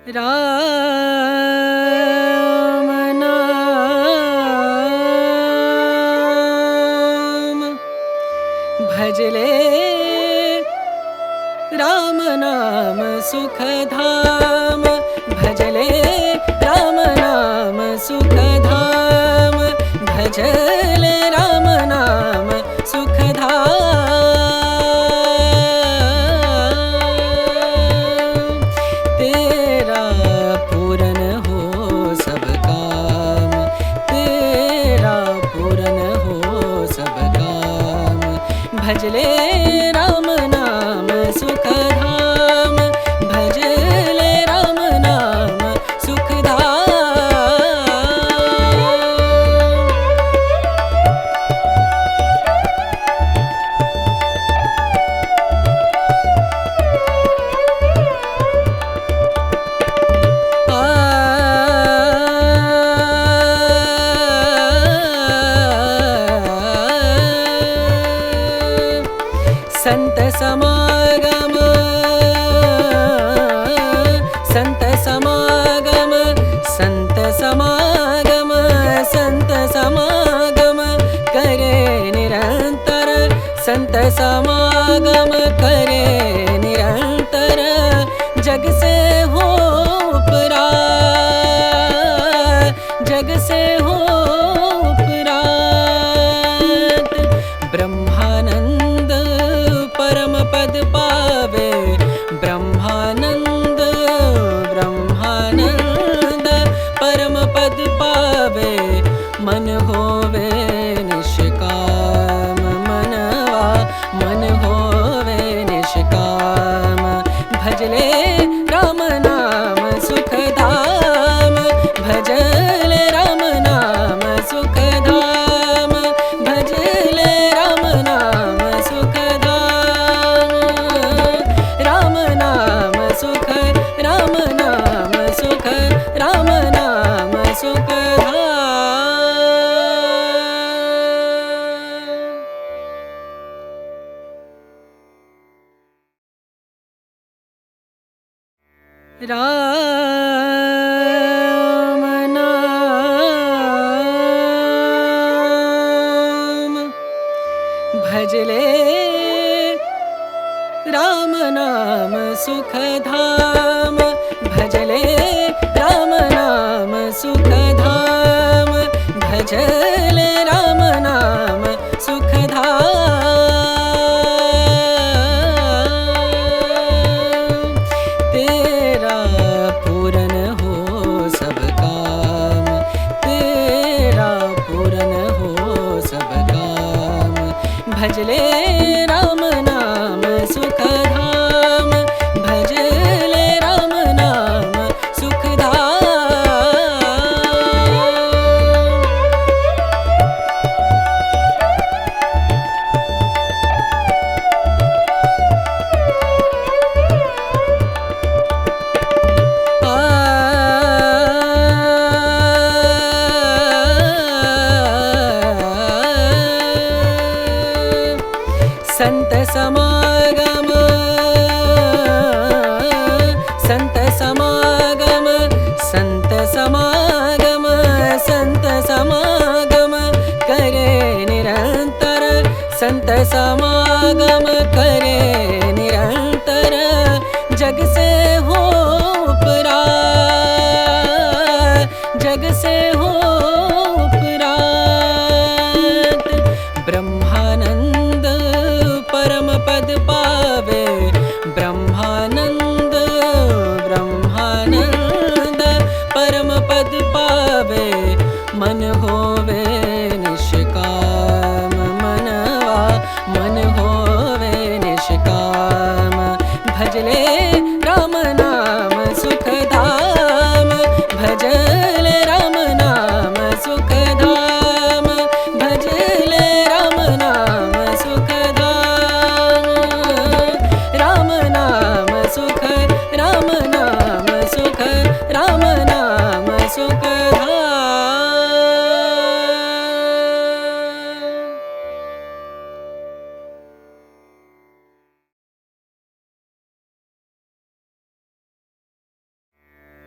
राम नाम भजले राम नाम सुखधाम भजले राम नाम सुखधाम भजले राम नाम सुखधाम तेरा पूरन हो सब काम तेरा पूरन हो सब काम भजले राम नाम सुखधाम भजले राम नाम संत समागम संत समागम संत समागम संत समागम करे निरंतर संत समागम करे निरंतर जग से हो उपरात जग से हो उपरात ब्रह्मानंद परम पद पावे ब्रह्मानंद ब्रह्मानंद परम पद पावे मन होवे निष्काम मनवा मन होवे निष्काम भजले राम नाम सुखधाम भजले राम नाम सुखधाम भजले राम नाम सुखधाम राम नाम सुख राम नाम सुख राम नाम सुखधाम राम नाम भजले राम नाम सुखधाम भजले राम नाम सुखधाम भजले राम नाम सुखधाम तेरा पूरन हो सब काम तेरा पूरन हो सब काम भजले राम नाम सुखधाम भजले राम नाम संत समागम संत समागम संत समागम संत समागम करे निरंतर संत समागम करे निरंतर जग से हो उपरात जग से हो उपरात ब्रह्मानंद परम पद पावे ब्रह्मानंद ब्रह्मानंद परम पद पावे मन होवे निष्काम मनवा मन होवे निष्काम भजले राम नाम सुखधाम भजले राम नाम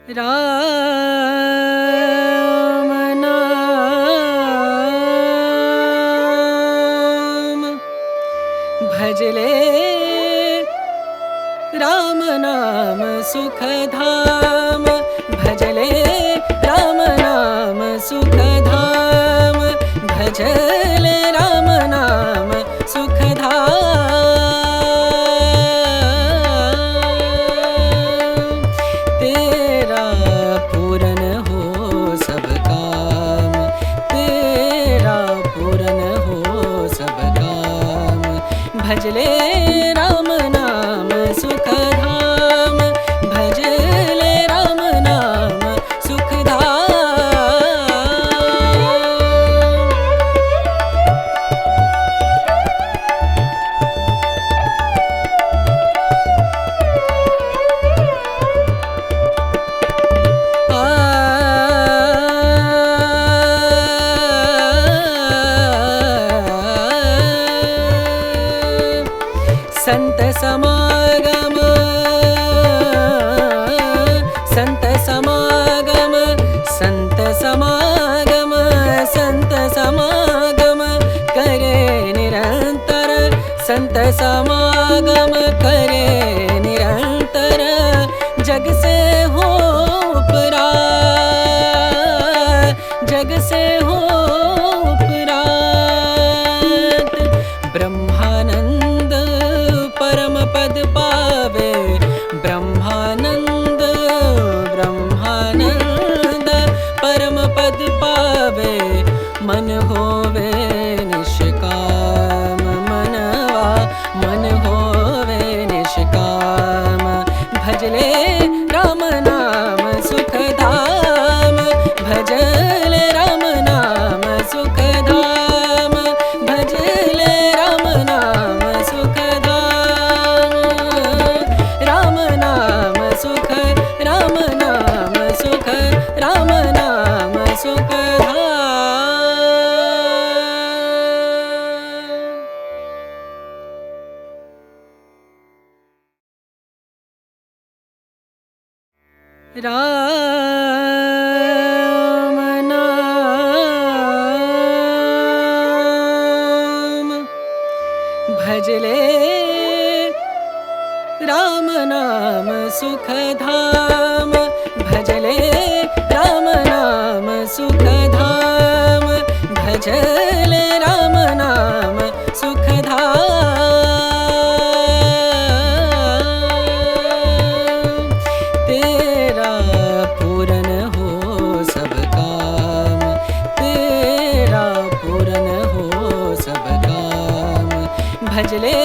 राम नाम भजले राम नाम सुखधाम भजले राम नाम सुखधाम भजले राम नाम सुखधाम तेरा पूरन हो सब काम तेरा पूरन हो सब काम भजले राम नाम सुखधाम भजले राम नाम संत समागम संत समागम संत समागम संत समागम करे निरंतर संत समागम करे निरंतर जग से हो उपरात जग से हो उपरात ब्रह्मानंद परम पद पावे ब्रह्मानंद ब्रह्मानंद परम पद पावे मन होवे निष्काम मनवा मन होवे निष्काम भजले राम नाम सुखधाम भजले राम नाम सुखधाम भजले राम नाम सुखधाम राम नाम सुख राम नाम सुख राम नाम सुखधाम राम नाम भजले राम नाम सुखधाम भजले राम नाम सुखधाम भजले राम नाम सुखधाम तेरा पूरन हो सब काम तेरा पूरन हो सब काम भजले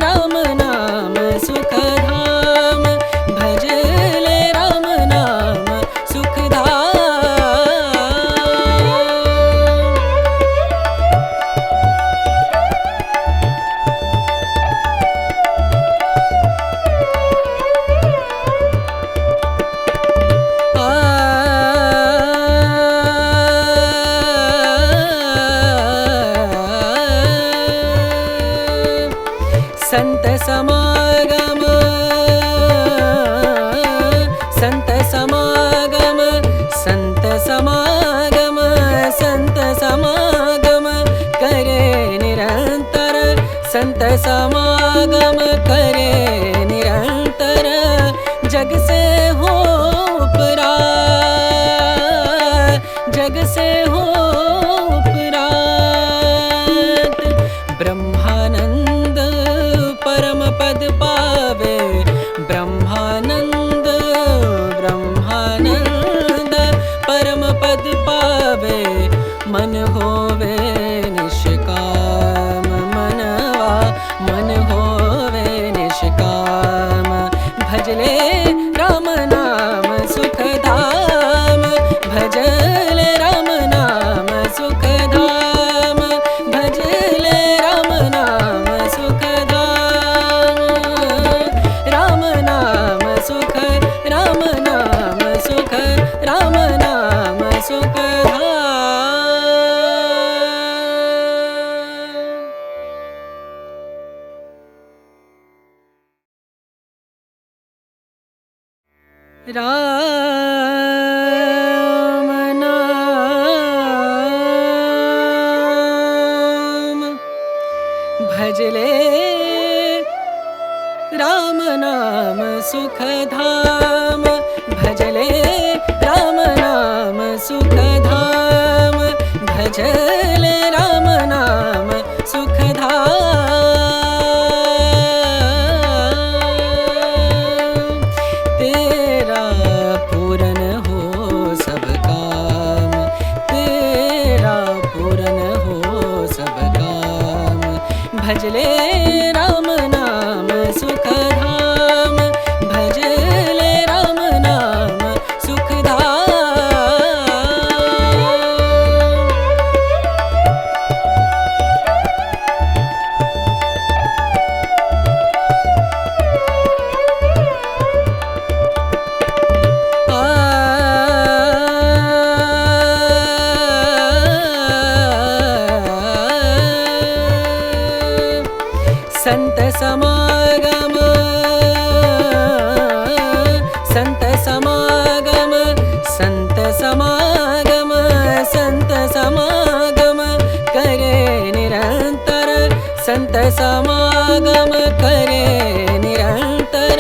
राम नाम सुखधाम भजले राम नाम संत समागम संत समागम संत समागम संत समागम करे निरंतर संत समागम करे निरंतर जग से हो उपरात जग से हो उपरात ब्रह्मानंद परम पद पावे ब्रह्मानंद ब्रह्मानंद परम पद पावे मन होवे निष्काम मनवा मन होवे निष्काम भजले राम नाम सुखधाम भजले राम नाम सुखधाम भजले राम नाम सुखधाम राम नाम सुख राम नाम सुख राम नाम सुखधाम राम भजले राम नाम सुखधाम। तेरा पूरन हो सब काम, तेरा पूरन हो सब काम। भजले राम नाम सुखधाम, भजले राम नाम सुखधाम। संत समागम, संत समागम, संत समागम, संत समागम करे निरंतर, संत समागम करे निरंतर।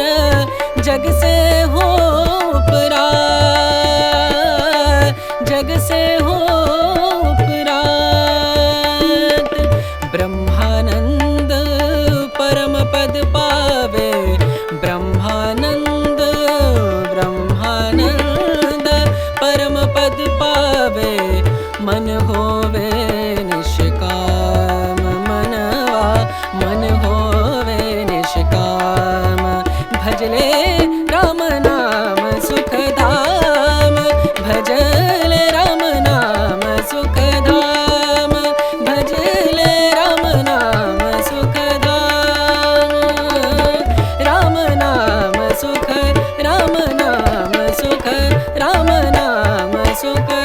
जग से हो उपरात, जग से हो उपरात। ब्रह्मानंद परम पद पावे, ब्रह्मानंद ब्रह्मानंद परम पद पावे। मन होवे निष्काम, मनवा मन होवे निष्काम। भजले राम नाम सुखधाम, भजले राम नाम सुखधाम, भजले राम नाम सुखधाम। राम नाम सुख, राम नाम सुख, राम नाम सुखधाम।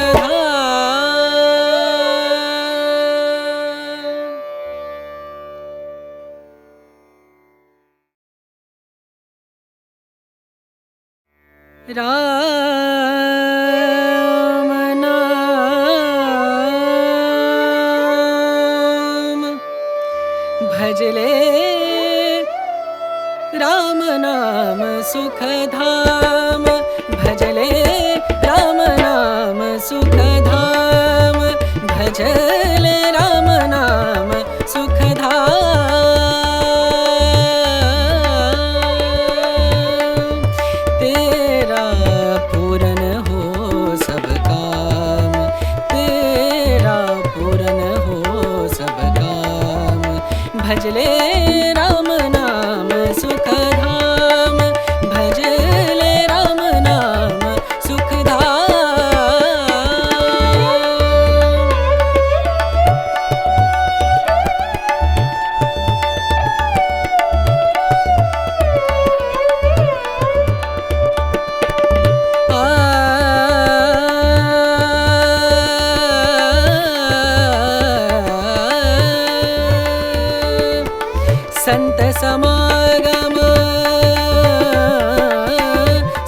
राम नाम भजले राम नाम सुखधाम, भजले राम नाम सुखधाम, भजले राम नाम सुखधाम। तेरा पूरन हो सब काम, तेरा पूरन हो सब काम। भजले राम नाम सुखधाम, भजले राम नाम संत समागम,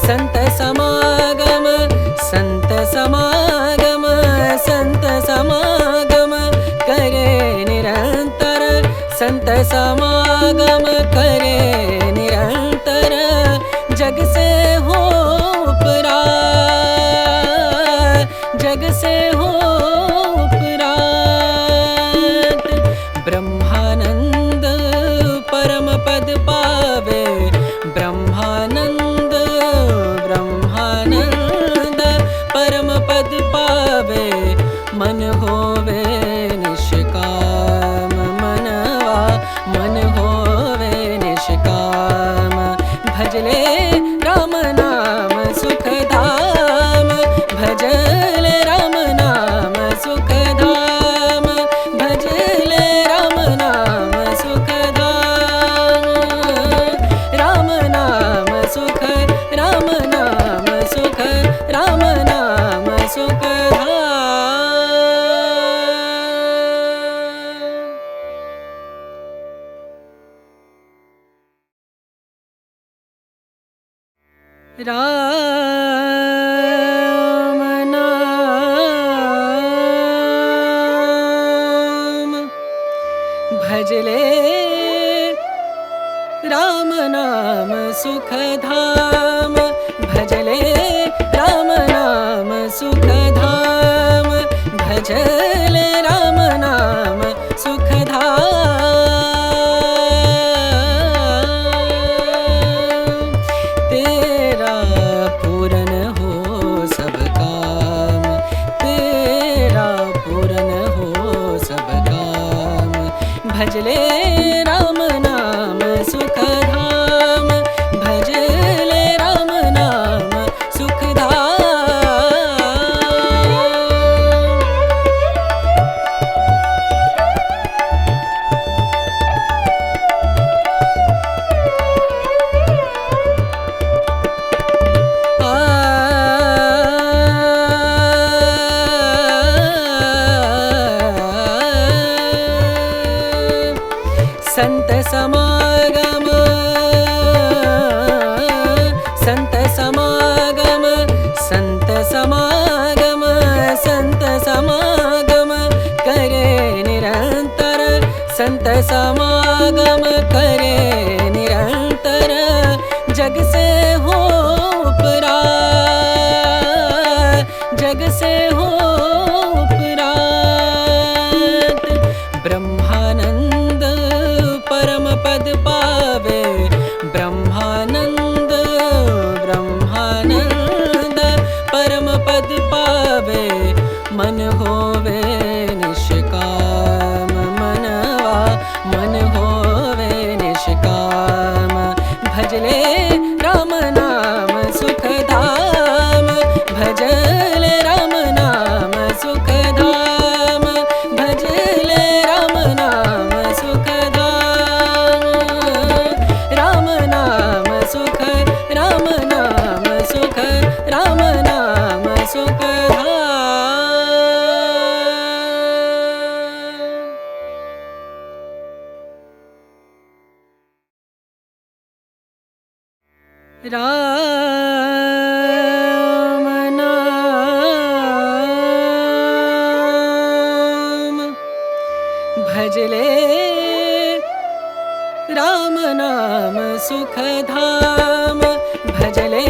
संत समागम, संत समागम, संत समागम करे निरंतर, संत समागम करे निरंतर। जग से हो उपरात, जग से हो उपरात। ब्रह्मानंद परम पद पावे, ब्रह्मानंद ब्रह्मानंद परम पद पावे। मन होवे निष्काम, मनवा मन होवे निष्काम। भजले राम नाम सुखधाम, भजले राम नाम सुखधाम, भजले राम नाम सुखधाम। राम नाम सुख, राम नाम सुख, राम नाम सुखधाम। राम नाम भजले राम नाम सुखधाम, भजले राम नाम सुखधाम, भजले समागम संत समागम करे निरंतर संत समागम करे निरंतर जग से हो उपरात जग से हो उपरात ब्रह्मानंद परम पद पावे ब्रह्मानंद ब्रह्मानंद परम पद पावे मन होवे निष्काम मनवा मन होवे निष्काम भजले राम नाम सुखधाम भजले राम नाम सुखधाम भजले राम नाम सुखधाम राम नाम सुख राम नाम सुख राम नाम सुखधाम राम नाम भजले राम नाम सुखधाम भजले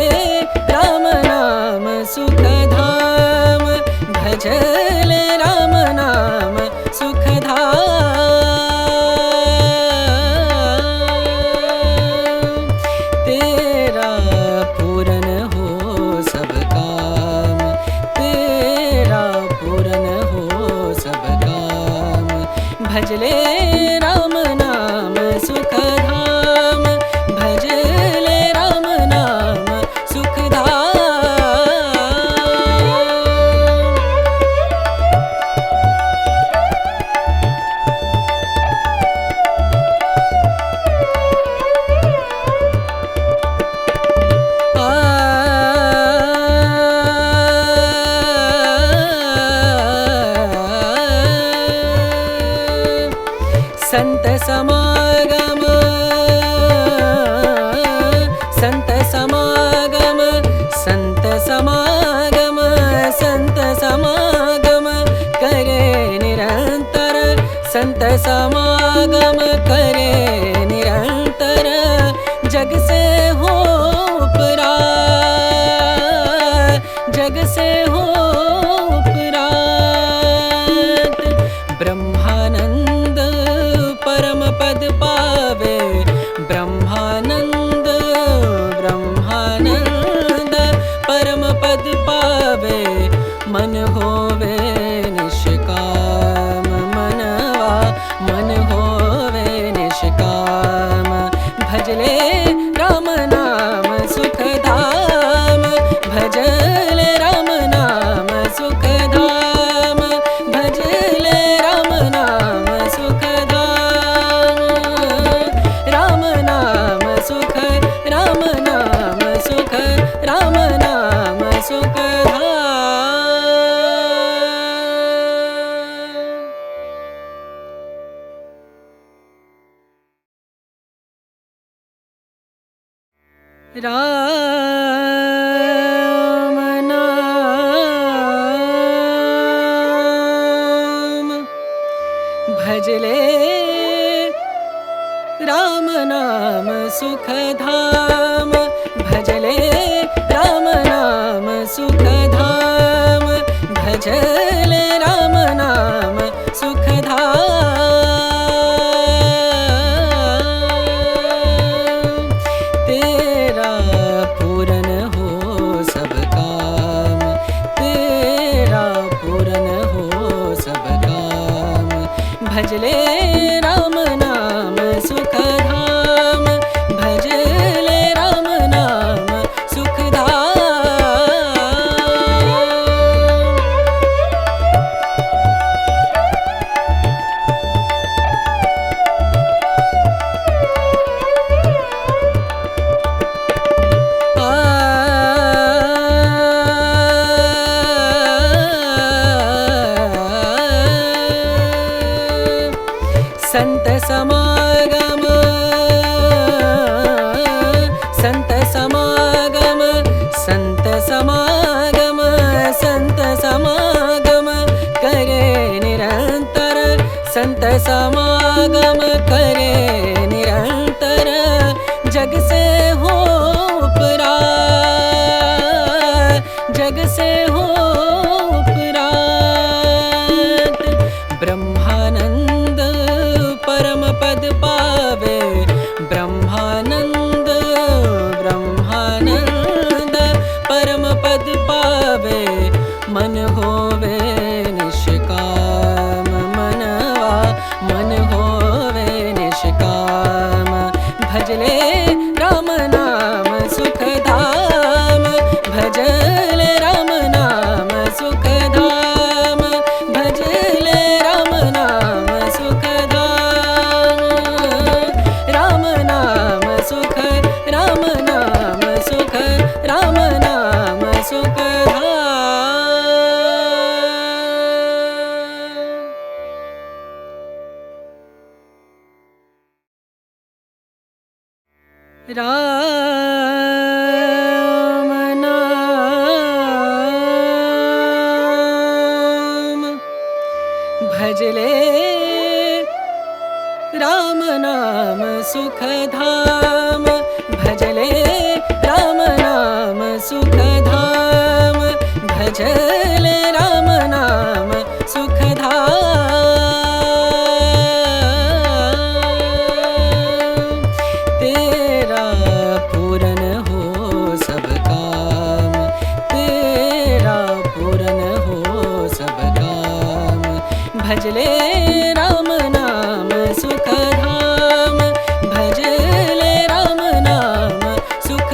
राम नाम सुखधाम भजले राम नाम सुखधाम तेरा पूरन हो सब काम तेरा पूरन हो सब काम भजले राम नाम सुखधाम भजले राम नाम सुखधाम संत समागम संत समागम संत समागम संत समागम करे निरंतर संत समागम करे निरंतर जग से हो उपरात जग से हो उपरात ब्रह्मानंद परम पद पावे ब्रह्मानंद ब्रह्मानंद परम पद पावे मन होवे निष्काम मनवा मन होवे निष्काम भजले राम नाम सुखधाम भजले राम नाम सुखधाम भजले राम नाम सुखधाम राम नाम सुख राम नाम सुख राम नाम सुखधाम राम नाम भजले राम नाम सुखधाम भजले राम नाम सुखधाम भजले राम नाम सुखधाम तेरा पूरन हो सब काम तेरा पूरन हो सब काम भजले राम नाम सुखधाम भजले राम नाम सुखधाम संत समागम संत समागम संत समागम समागम करे निरंतर, जग से हो उपरात, जग से हो उपरात। ब्रह्मानंद परम पद पावे, ब्रह्मानंद ब्रह्मानंद परम पद पावे। मन होवे निष्काम, मनवा मन होवे निष्काम। भजले राम नाम सुख धाम, भजले राम नाम सुख धाम, भजले राम नाम सुख धाम। राम नाम सुख, राम नाम सुख, राम नाम सुख धाम। राम नाम भजले राम नाम सुख धाम, भजले राम नाम सुख धाम, भजले राम नाम सुख धाम। तेरा पूरन हो सब काम, तेरा पूरन हो सब काम। भजले राम नाम सुख धाम, भजले राम नाम सुख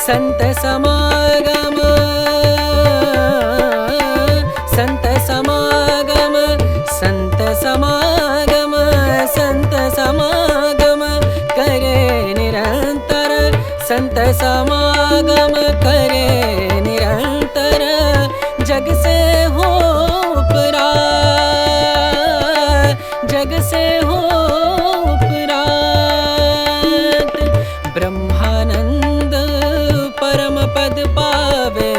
संत समागम, संत समागम, संत समागम, संत समागम करे निरंतर, संत समागम करे निरंतर। जग से हो उपरात, जग से हो उपरात। ब्रह्मानंद परम पद पावे,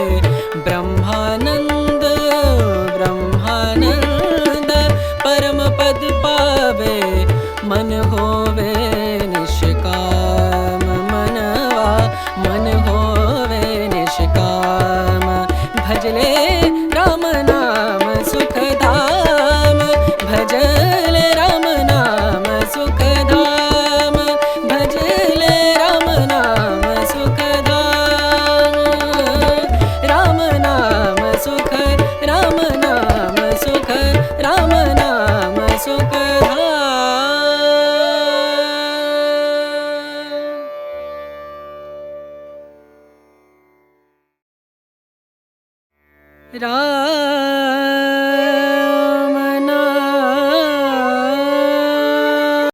ब्रह्मानंद ब्रह्मानंद परम पद पावे। मन होवे निष्काम, मनवा मन होवे निष्काम। भजले राम नाम सुख धाम, भजले राम नाम सुख धाम, भजले राम नाम सुख धाम। राम नाम सुख, राम नाम सुख, राम नाम सुख धाम।